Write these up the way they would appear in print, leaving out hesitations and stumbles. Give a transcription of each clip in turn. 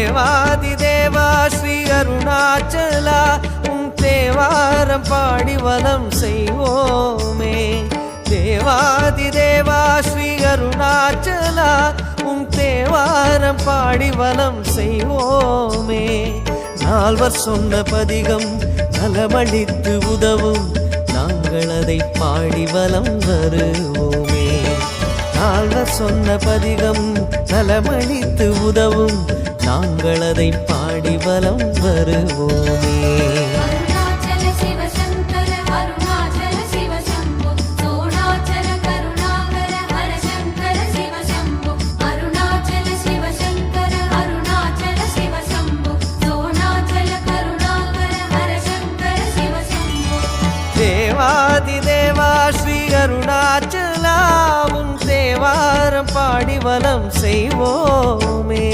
தேவாதி தேவா ஸ்ரீ அருணாச்சலா உம் தேவாரம் பாடி வலம் செய்வோமே. தேவாதி தேவா ஸ்ரீ அருணாச்சலா உம் தேவாரம் பாடி வலம் செய்வோமே. நால்வர் சொன்ன பதிகம் நலமளித்து உதவும் நாங்கள் அதை பாடி வலம் வருவோமே. நால்வர் சொன்ன பதிகம் நலமளித்து உதவும் நாங்கள் அதை பாடி வலம் வருவோமே. தேவாதி தேவா ஸ்ரீ அருணாச்சலா உம் தேவாரம் பாடி வலம் செய்வோமே.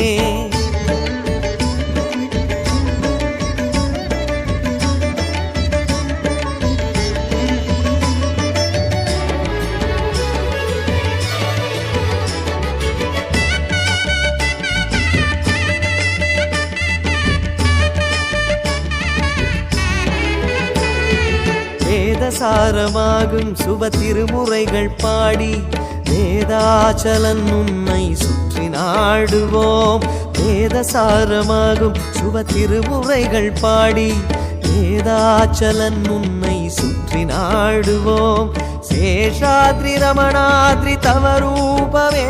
வேதசாரமாகும் சுப திருமுறைகள் பாடி வேதாச்சலன் உன்னை சுற்றி நாடுவோம். வேதசாரமாகும் சுப திருமுறைகள் பாடி வேதாச்சலன் உன்னை சுற்றி நாடுவோம். சேஷாத்ரி ரமணாத்ரி தவரூபமே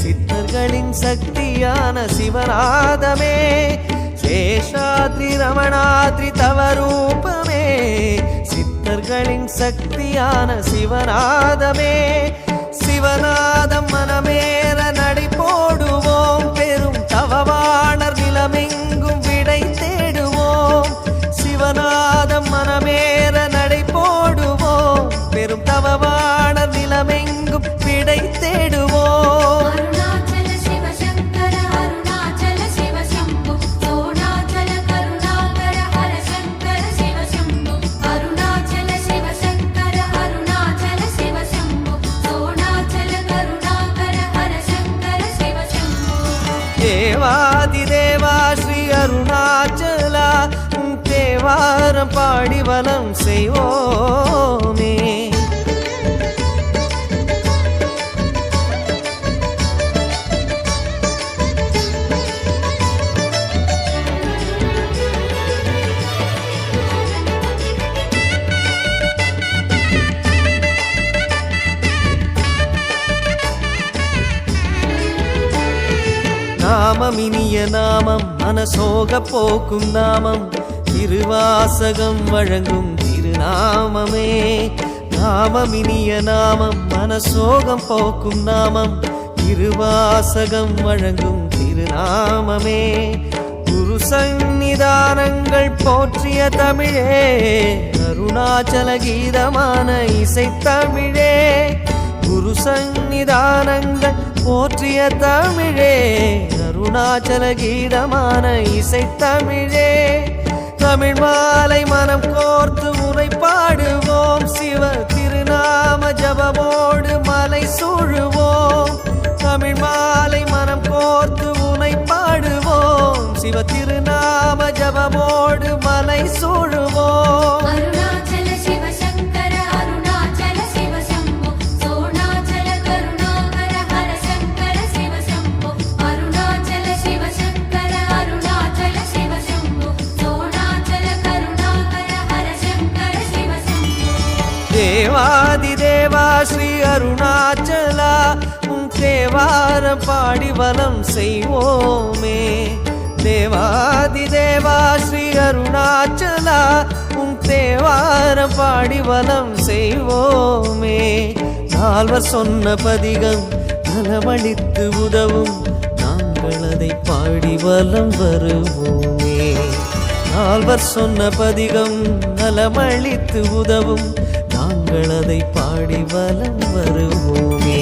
சித்தர்களின் சக்தியான சிவநாதமே. சேஷாத்ரி ரமணாத்ரி தவரூபமே சித்தர்களின் சக்தியான சிவநாதமே. சிவநாதம் மனமேற நடை போடுவோம் பெரும் தவவாணர் நிலமெங்கும் விடை தேடுவோம். சிவநாதம் மனமேற நடை போடுவோம் பெரும் தவவாணர் நிலமெங்கும் விடை தேடுவோம். தேவாதி தேவா ஸ்ரீ அருணாச்சலா உம் தேவாரம் பாடி வலம் செய்வோமே. நாமம் இனிய நாமம் மனசோக போக்கும் நாமம் திருவாசகம் வழங்கும் திருநாமமே. நாமம் இனிய நாமம் மனசோகம் போக்கும் நாமம் திருவாசகம் வழங்கும் திருநாமமே. குரு சந்நிதானங்கள் போற்றிய தமிழே அருணாச்சல கீதமான இசைத்தமிழே. குரு சந்நிதானங்கள் போற்றிய தமிழே அருணாச்சல கீதமான இசைத்தமிழே. தமிழ் மாலை மனம் கோர்த்து உரை பாடுவோம் சிவ திருநாம ஜபமோடு மலை சூழுவோம். தமிழ் மாலை மனம் கோர்த்து உனை பாடுவோம் சிவ திருநாம ஜபமோடு மலை சூழுவோம். தேவாதி தேவா ஸ்ரீ அருணாச்சலா உம் தேவாரம் பாடி வலம் செய்வோமே. தேவாதி தேவா ஸ்ரீ அருணாச்சலா உம் தேவாரம் பாடி வலம் செய்வோமே. நால்வர் சொன்ன பதிகம் நலமளித்து உதவும் நாங்கள் அதை பாடி வலம் வருவோமே. நால்வர் சொன்ன பதிகம் நலமளித்து உதவும் நாங்கள் அதை பாடி வலம் வருவோமே.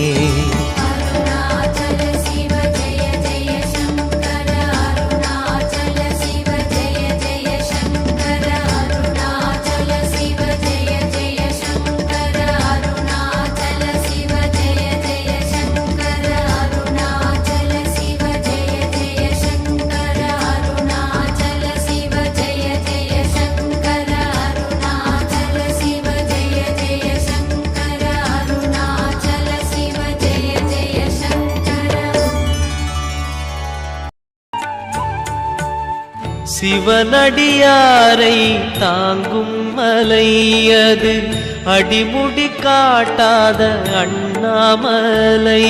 சிவனடியாரை தாங்கும் மலையது அடிமுடி காட்டாத அண்ணாமலை.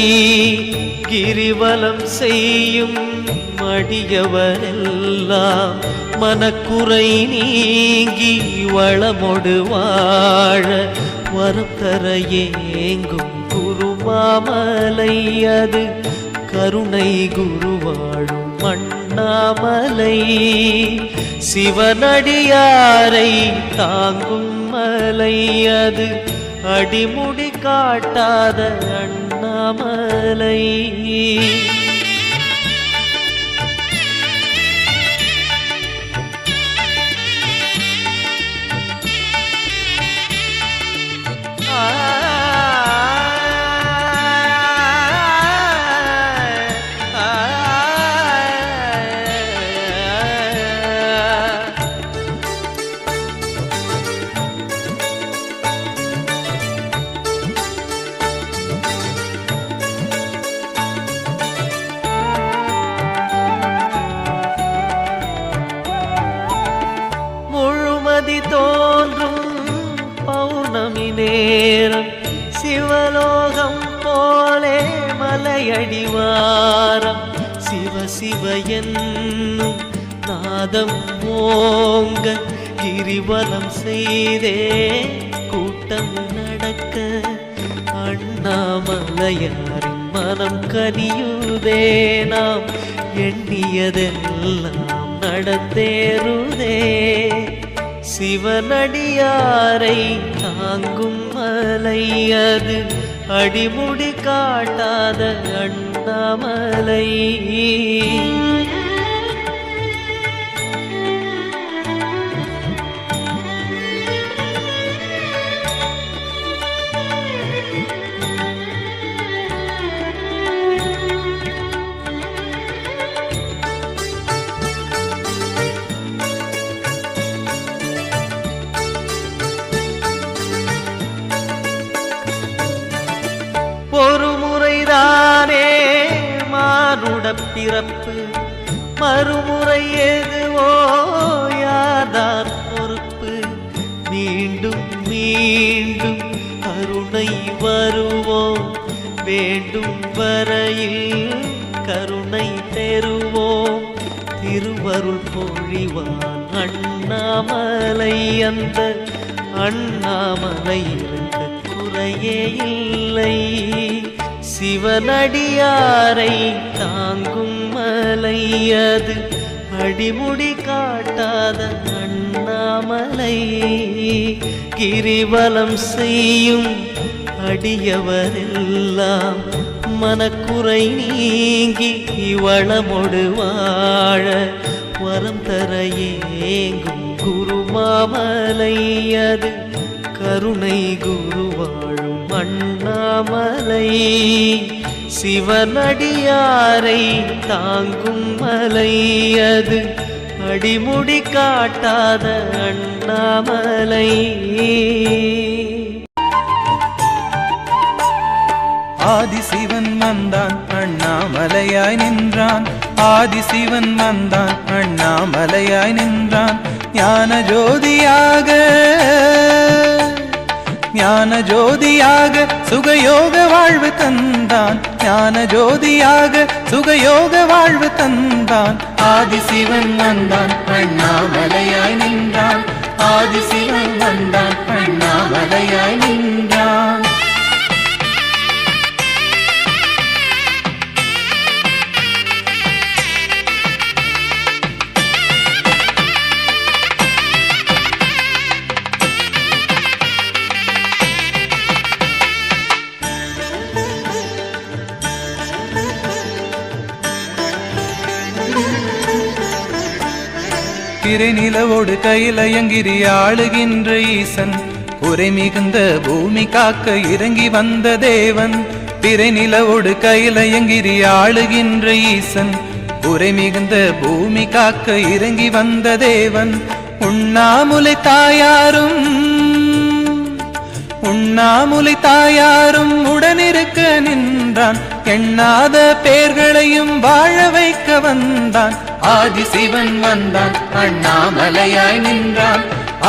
கிரிவலம் செய்யும் மடியவரெல்லாம் மனக்குறை நீங்கி வளமொடு வாழ வரம் தர ஏங்கும் குருமாமலை. அது கருணை குருவாழும் அண்ணாமலை. சிவனடியாரை தாங்கும் மலை. அது அடிமுடி காட்டாத அண்ணாமலை. தோன்றும் பௌர்ணமி நேரம் சிவலோகம் போலே மலையடிவாரம். சிவ சிவ என்னும் நாதம் ஓங்க கிரிவலம் செய்தே கூட்டம் நடக்க அண்ணாமலையாரின் மனம் கனியுதே. நாம் எண்ணியதெல்லாம் நடந்தேறுதே. சிவனடியாரை தாங்கும் மலை. அது அடிமுடி காட்டாத அண்ணாமலை. ஒரு முறைதானே மானுட பிறப்பு, மறுமுறை எதுவோ யார்தான் பொறுப்பு. மீண்டும் மீண்டும் கருணை வருவோம், வேண்டும் வரையில் கருணை பெறுவோம். திருவருள் பொழிவான் அண்ணாமலை. அந்த அண்ணாமலை இருக்க குறையே இல்லை. சிவனடியாரை தாங்கும் மலை. அது அடிமுடி காட்டாத அண்ணாமலை. கிரிவலம் செய்யும் அடியவரெல்லாம் மனக்குறை நீங்கி வளமொடு வாழ வரம் தர ஏங்கும் குருமாமலை. அது கருணை குருவாழும் அண்ணாமலை. சிவனடியாரை தாங்கும் மலை. அது அடிமுடி காட்டாத அண்ணாமலை. ஆதிசிவன் வந்தான் அண்ணாமலையாய் நின்றான். ஆதிசிவன் வந்தான் அண்ணாமலையாய் நின்றான். ஞான ஜோதியாக ஞான ஜோதியாக சுகயோக வாழ்வு தந்தான். ஞான ஜோதியாக சுகயோக வாழ்வு தந்தான். ஆதிசிவன் வந்தான் அண்ணாமலையாய் நின்றான். ஆதிசிவன் வந்தான் அண்ணாமலையாய் நின்றான். திரை நிலவோடு கையிலயங்கிரி ஆளுகின்ற ஈசன். குறை மிகுந்த பூமி காக்க இறங்கி வந்த தேவன். திரை நிலவோடு கையிலயங்கிரி ஆளுகின்ற ஈசன். குறை மிகுந்த பூமி காக்க இறங்கி வந்த தேவன். உண்ணாமுலை தாயாரும் உண்ணாமுலை தாயாரும் உடனிருக்க நின்றான். எண்ணாத பேர்களையும் வாழ வைக்க வந்தான். ஆதிசிவன் வந்தான் அண்ணாமலையாய் நின்றான்.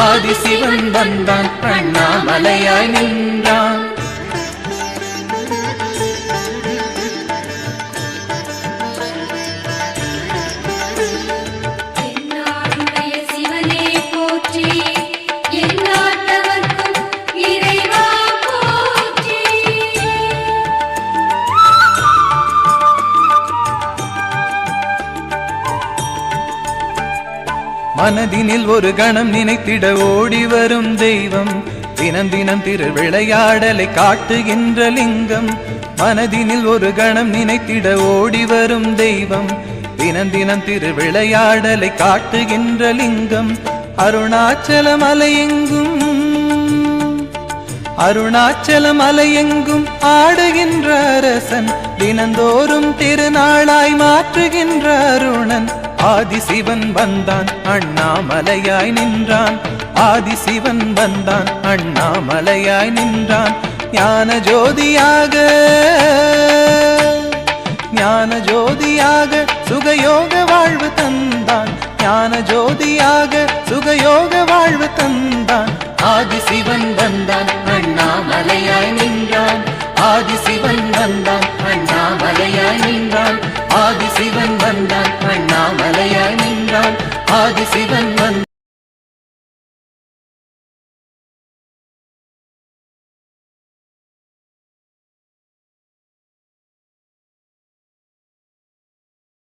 ஆதிசிவன் வந்தான் அண்ணாமலையாய் நின்றான். மனதினில் ஒரு கணம் நினைத்திட ஓடி வரும் தெய்வம், தினம் தினம் திருவிளையாடலை காட்டுகின்ற லிங்கம். மனதினில் ஒரு கணம் நினைத்திட ஓடி வரும் தெய்வம், தினம் தினம் திருவிளையாடலை காட்டுகின்ற லிங்கம். அருணாச்சல மலையெங்கும் அருணாச்சல மலையெங்கும் ஆடுகின்ற அரசன், தினந்தோறும் திருநாளாய் மாற்றுகின்ற அருணன். ஆதிசிவன் வந்தான் அண்ணாமலையாய் நின்றான். ஆதிசிவன் வந்தான் அண்ணாமலையாய் நின்றான். ஞான ஜோதியாக ஞான ஜோதியாக சுகயோக வாழ்வு தந்தான். ஞான ஜோதியாக சுகயோக வாழ்வு தந்தான். ஆதிசிவன் வந்தான் அண்ணாமலையாய் நின்றான். ஆதிசிவன் வந்தான் அண்ணாமலையாய் நின்றான். ஆதிசிவன் வந்தான் அண்ணாமலையாய் நின்றான். ஆதிசிவன்